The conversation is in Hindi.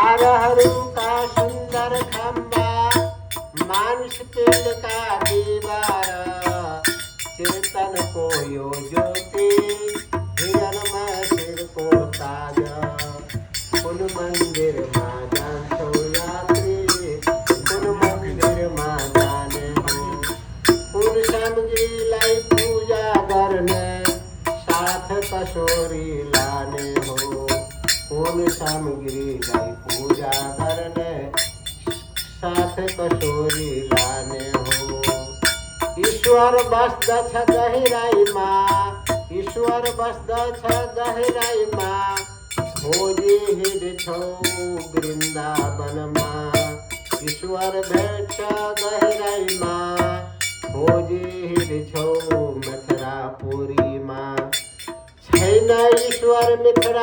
हारहरू का सुंदर खंबा, मानुष पिंड का दीवार, चेतन को यो ज्योति, हिरणमय सिर को ताज। कुन मंदिर माँ जानतो यात्री, कुन मंदिर माँ जाने हो। कुन सामग्री लाई पूजा करने, साथ कसोरी लाने हो। कुन सामग्री लाई पूजा करने, साथ कसोरी लाने हो। ईश्वर बसदछ गहराई माँ, ईश्वर बसदछ गहराई माँ, भोजी हिड छौ वृंदावन माँ। ईश्वर बैठ गहराई माँ, भोजी हिड छौ मथुरापुरी माँ। छैन ईश्वर मिथिला